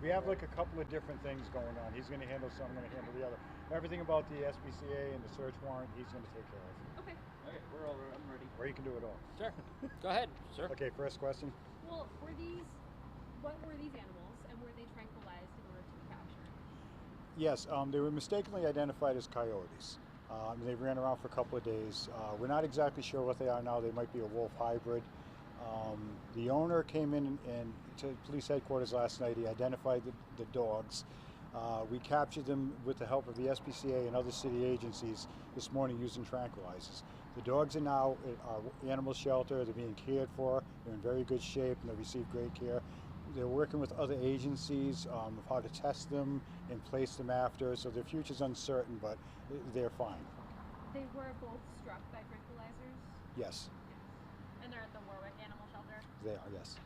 We have like a couple of different things going on. He's going to handle some, I'm going to handle the other. Everything about the SPCA and the search warrant, he's going to take care of. Okay. Okay, we're over. I'm ready. Or you can do it all. Sure. Go ahead, sir. Okay, first question. Well, what were these animals, and were they tranquilized in order to be captured? Yes, they were mistakenly identified as coyotes. They ran around for a couple of days. We're not exactly sure what they are now. They might be a wolf hybrid. The owner came in and to police headquarters last night. He identified the dogs. We captured them with the help of the SPCA and other city agencies this morning using tranquilizers. The dogs are now at our animal shelter. They're being cared for. They're in very good shape and they receive great care. They're working with other agencies of how to test them and place them after, so their future's uncertain, but they're fine. They were both struck by tranquilizers? Yes, And they're at the Warwick Animal Shelter? they are, yes.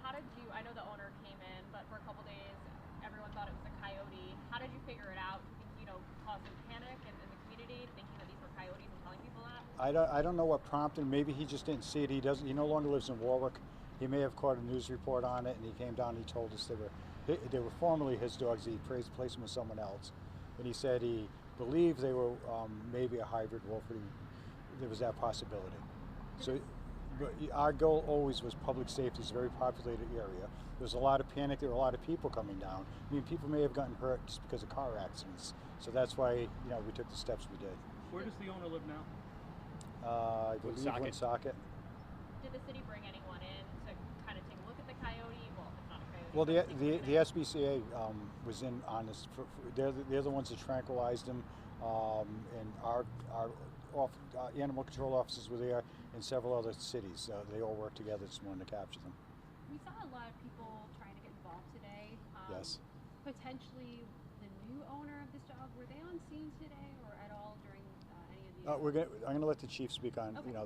How did you, I know the owner came in, but for a couple days, everyone thought it was a coyote. How did you figure it out? Do you think, causing panic in the community, thinking that these were coyotes and telling people that? I don't know what prompted him. Maybe he just didn't see it. He no longer lives in Warwick. He may have caught a news report on it, and he came down and he told us they were formerly his dogs. He placed them with someone else, and he said he believed they were maybe a hybrid wolf. But there was that possibility. So, but our goal always was public safety. It's a very populated area. There was a lot of panic. There were a lot of people coming down. I mean, people may have gotten hurt just because of car accidents. So that's why we took the steps we did. Where does the owner live now? I believe Woonsocket. Did the city bring anyone in to kind of take a look at the coyote? Well, it's not a coyote. Well, but the SPCA was in on this. They're the ones that tranquilized him, and our animal control officers were there, and several other cities. They all worked together this morning to capture them. We saw a lot of people trying to get involved today. Yes. Potentially the new owner of this dog, were they on scene today or at all during any of the I'm going to let the chief speak on Okay.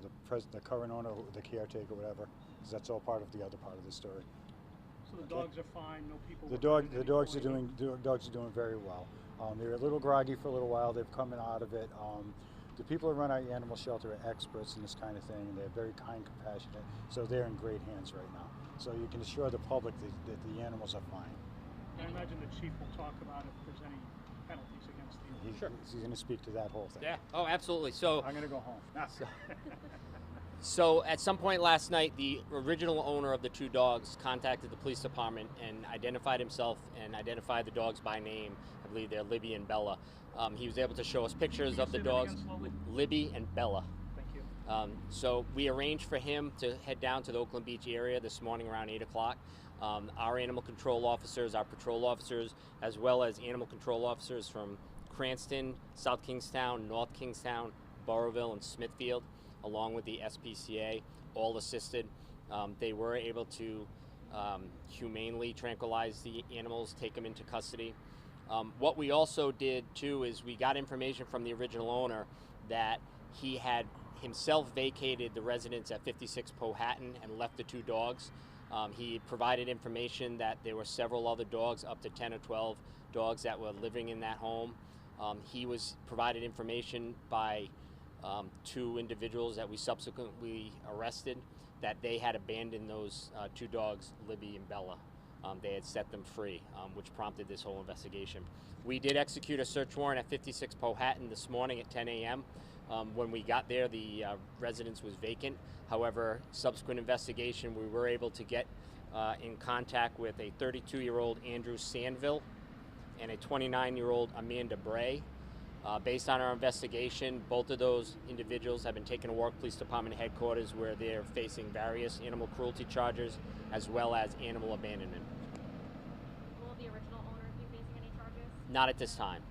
the current owner, the caretaker, whatever, because that's all part of the other part of the story. So the dogs are fine. No people. The dogs are doing very well. They were a little groggy for a little while. They've come out of it. The people who run our animal shelter are experts in this kind of thing, and they're very kind, compassionate. So they're in great hands right now. So you can assure the public that the animals are fine. I imagine the chief will talk about if there's any penalties against the owner. He's going to speak to that whole thing. Yeah. Oh, absolutely. So, I'm going to go home. so at some point last night, the original owner of the two dogs contacted the police department and identified himself and identified the dogs by name. I believe they're Libby and Bella. He was able to show us pictures of the Say that dogs. again slowly? Libby and Bella. Thank you. So we arranged for him to head down to the Oakland Beach area this morning around 8 o'clock. Our animal control officers, our patrol officers, as well as animal control officers from Cranston, South Kingstown, North Kingstown, Burrowville, and Smithfield, along with the SPCA, all assisted. They were able to humanely tranquilize the animals, take them into custody. What we also did too is we got information from the original owner that he had himself vacated the residence at 56 Powhatan and left the two dogs. He provided information that there were several other dogs, up to 10 or 12 dogs that were living in that home. He was provided information by two individuals that we subsequently arrested that they had abandoned those two dogs, Libby and Bella. They had set them free, which prompted this whole investigation. We did execute a search warrant at 56 Powhatan this morning at 10 a.m. When we got there, the residence was vacant. However, subsequent investigation, we were able to get in contact with a 32-year-old Andrew Sandville and a 29-year-old Amanda Bray. Based on our investigation, both of those individuals have been taken to Warwick Police Department headquarters where they're facing various animal cruelty charges as well as animal abandonment. Will the original owner be facing any charges? Not at this time.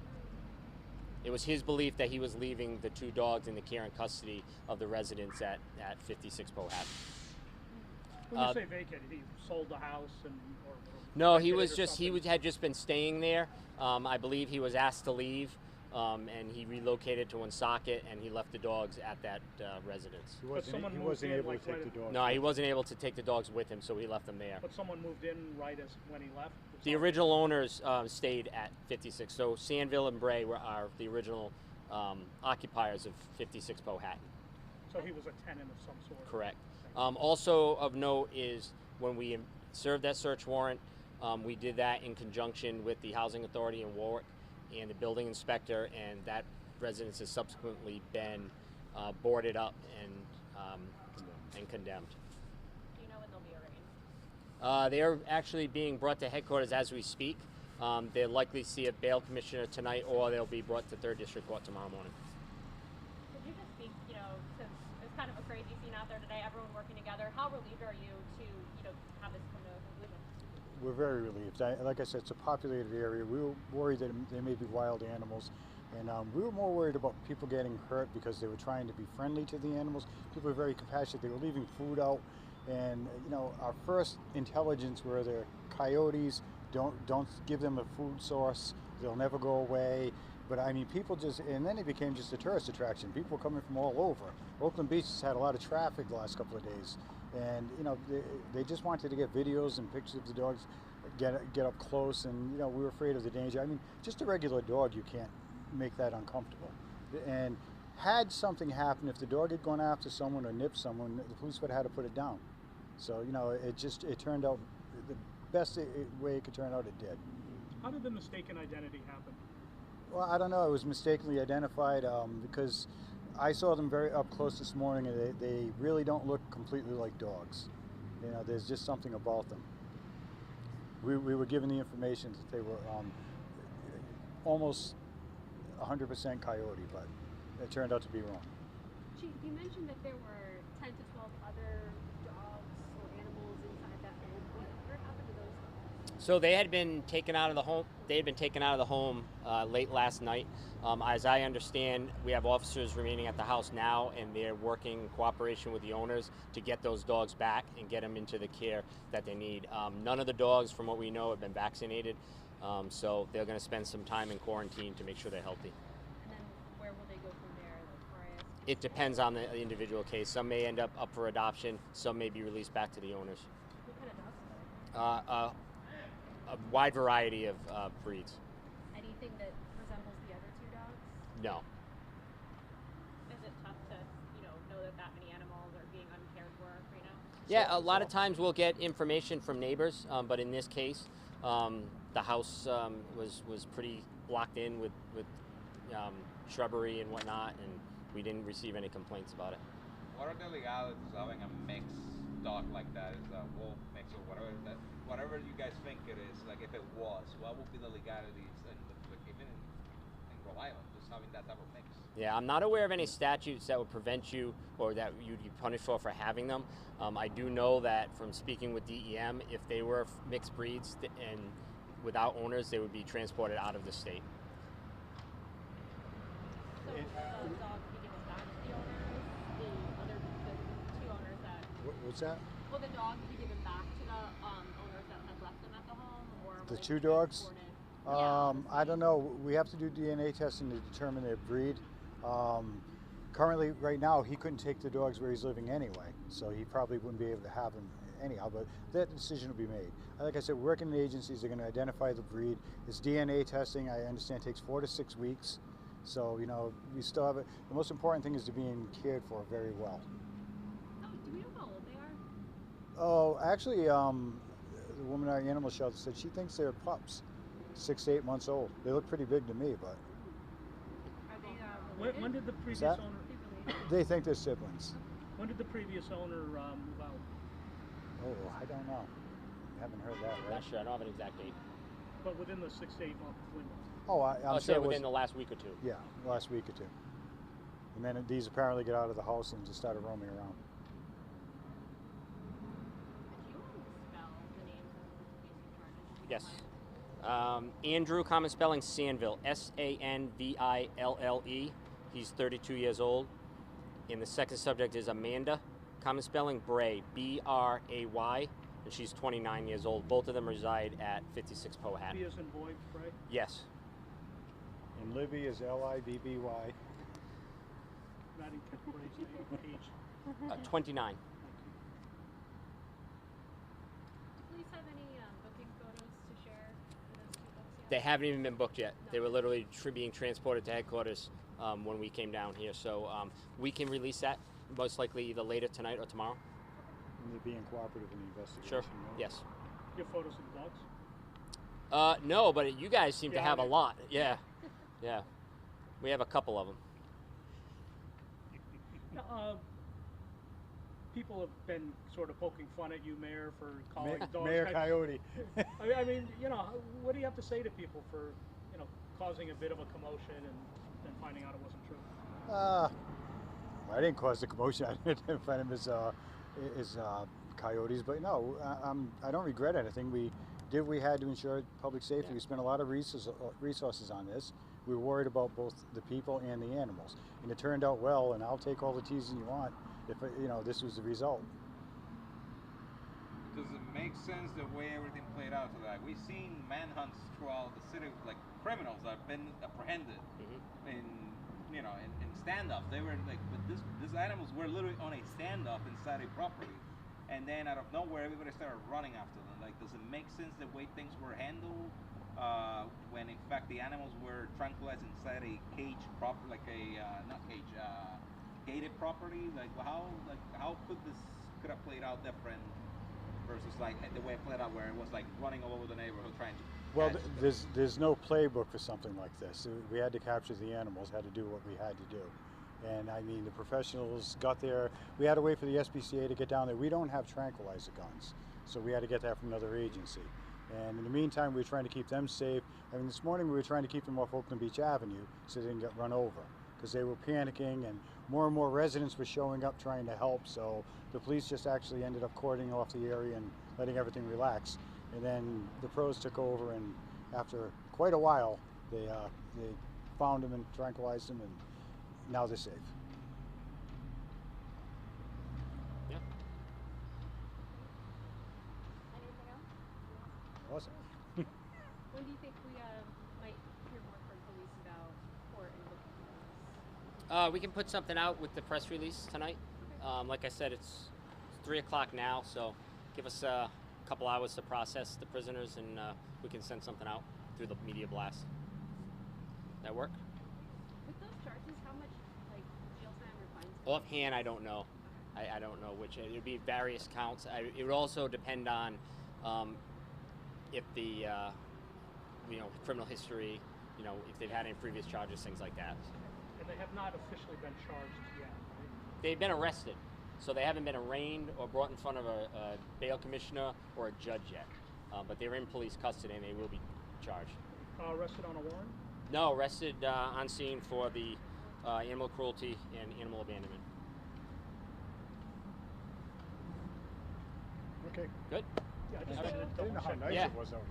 It was his belief that he was leaving the two dogs in the care and custody of the residents at 56 Powhatan. When you say vacated, he sold the house or No, he rented was it or just something? had just been staying there. I believe he was asked to leave, and he relocated to Woonsocket, and he left the dogs at that residence. He someone moved wasn't in, able like, to take right the dogs. No, he wasn't able to take the dogs with him, so he left them there. But someone moved in right as when he left? The original owners stayed at 56. So Sandville and Bray are the original occupiers of 56 Powhatan. So he was a tenant of some sort? Correct. Also of note is when we served that search warrant, We did that in conjunction with the Housing Authority in Warwick and the building inspector, and that residence has subsequently been boarded up and condemned. Do you know when they'll be arraigned? They are actually being brought to headquarters as we speak. They'll likely see a bail commissioner tonight, or they'll be brought to 3rd District Court tomorrow morning. Could you just speak, since it's kind of a crazy scene out there today, everyone working together, how relieved are you to, have this come to a conclusion? We're very relieved. Like I said, it's a populated area. We were worried that there may be wild animals, and we were more worried about people getting hurt because they were trying to be friendly to the animals. People were very compassionate. They were leaving food out, and our first intelligence were the coyotes. Don't give them a food source. They'll never go away. But I mean, people and then it became just a tourist attraction. People were coming from all over. Oakland Beach has had a lot of traffic the last couple of days. And they just wanted to get videos and pictures of the dogs, get up close, and we were afraid of the danger. I mean, just a regular dog, you can't make that uncomfortable. And had something happened, if the dog had gone after someone or nipped someone, the police would have had to put it down. So it turned out the best way it could turn out. It did. How did the mistaken identity happen? Well, I don't know. It was mistakenly identified because I saw them very up close this morning, and they really don't look completely like dogs. There's just something about them. We were given the information that they were almost 100% coyote, but it turned out to be wrong. Chief, you mentioned that there were 10 to 12 other dogs or animals inside that home. What happened to those? So they had been taken out of the home. They had been taken out of the home late last night. As I understand, we have officers remaining at the house now, and they're working in cooperation with the owners to get those dogs back and get them into the care that they need. None of the dogs, from what we know, have been vaccinated, so they're going to spend some time in quarantine to make sure they're healthy. And then where will they go from there? Before I ask? It depends on the individual case. Some may end up for adoption. Some may be released back to the owners. What kind of dogs are they? A wide variety of breeds. Anything that resembles the other two dogs? No. Is it tough to, know that many animals are being uncared for right now? Yeah, a lot of times we'll get information from neighbors, but in this case, the house was pretty blocked in with shrubbery and whatnot, and we didn't receive any complaints about it. What are the legalities of having a mixed dog like that? Is a wolf mix or whatever you guys think it is? Like if it was, what would be the legalities and even in Rhode Island, just having that type of mix? Yeah, I'm not aware of any statutes that would prevent you or that you'd be punished for having them. I do know that from speaking with DEM, if they were mixed breeds and without owners, they would be transported out of the state. So will the dog be given back to the owners, the two owners that... What's that? Will the dogs be given back to the owners that had left them at the home, or will The they two be dogs? transported? I don't know. We have to do DNA testing to determine their breed. Currently, right now, he couldn't take the dogs where he's living anyway, so he probably wouldn't be able to have them anyhow, but that decision will be made. Like I said, we're working in agencies, they're going to identify the breed. It's DNA testing, I understand, takes 4 to 6 weeks, so, we still have it. The most important thing is to being cared for very well. Oh, do we know how old they are? Oh, actually, the woman at our animal shelter said she thinks they're pups, 6 to 8 months old. They look pretty big to me, but Are they related? When did the previous that? owner? Are they related? they think they're siblings. When did the previous owner move out? Oh, I don't know. Haven't heard that, right? Not sure. I don't have an exact date. But within the 6 to 8 month window. Oh, I'll I'm say sure it was, within the last week or two. yeah, last week or two. And then these apparently got out of the house and just started roaming around. Could you spell the names of the police in charge? Yes. Andrew, common spelling, Sanville, Sanville. He's 32 years old. And the second subject is Amanda, common spelling, Bray, Bray, and she's 29 years old. Both of them reside at 56 Powhatan. B as in boy, right? Yes. And Libby is Libby. Not in Bray's name, age. 29. Do police have any booking photos to share for those two books yet? They haven't even been booked yet. They were literally being transported to headquarters when we came down here. So we can release that most likely either later tonight or tomorrow. And they're being cooperative in the investigation. Sure. right? Yes. You have photos of the dogs? No, but you guys seem to Yeah, have a okay. lot. Yeah, yeah. We have a couple of them. Now, people have been sort of poking fun at you, Mayor, for calling dogs Mayor Coyote. I mean, you know, what do you have to say to people for, you know, causing a bit of a commotion and then finding out it wasn't true? I didn't cause the commotion. I didn't identify them as coyotes, but no, I don't regret anything. We did what we had to ensure public safety. Yeah. We spent a lot of resources on this. We were worried about both the people and the animals, and it turned out well. And I'll take all the teasing you want if this was the result. Does it make sense the way everything played out to that? We've seen manhunts throughout the city, like criminals that have been apprehended in standoffs. They were like, but these animals were literally on a standoff inside a property, and then out of nowhere, everybody started running after them. Like, does it make sense the way things were handled when in fact the animals were tranquilized inside a cage proper, like a not cage, gated property? Like, how could have played out different versus like the way it played out, where it was like running all over the neighborhood trying to. Well, there's no playbook for something like this. We had to capture the animals, had to do what we had to do. And I mean, the professionals got there. We had to wait for the SPCA to get down there. We don't have tranquilizer guns, so we had to get that from another agency. And in the meantime, we were trying to keep them safe. I mean, this morning we were trying to keep them off Oakland Beach Avenue so they didn't get run over, because they were panicking and more residents were showing up trying to help. So the police just actually ended up cordoning off the area and letting everything relax. And then the pros took over, and after quite a while, they found him and tranquilized him, and now they're safe. Yeah. Anything else? Awesome. When do you think we might hear more from police about court and looking at this? We can put something out with the press release tonight. Like I said, it's 3 o'clock now, so give us a couple hours to process the prisoners, and we can send something out through the media blast. That work? With those charges, how much jail time or fines? Offhand, I don't know. I don't know which. It would be various counts. It would also depend on if the criminal history, if they've had any previous charges, things like that. And they have not officially been charged yet, right? They've been arrested, so they haven't been arraigned or brought in front of a bail commissioner or a judge yet. But they're in police custody and they will be charged. Arrested on a warrant? No, arrested on scene for the animal cruelty and animal abandonment. Okay. Good? Yeah, I just All right. wanted to I didn't know how double check. nice Yeah. it was out here.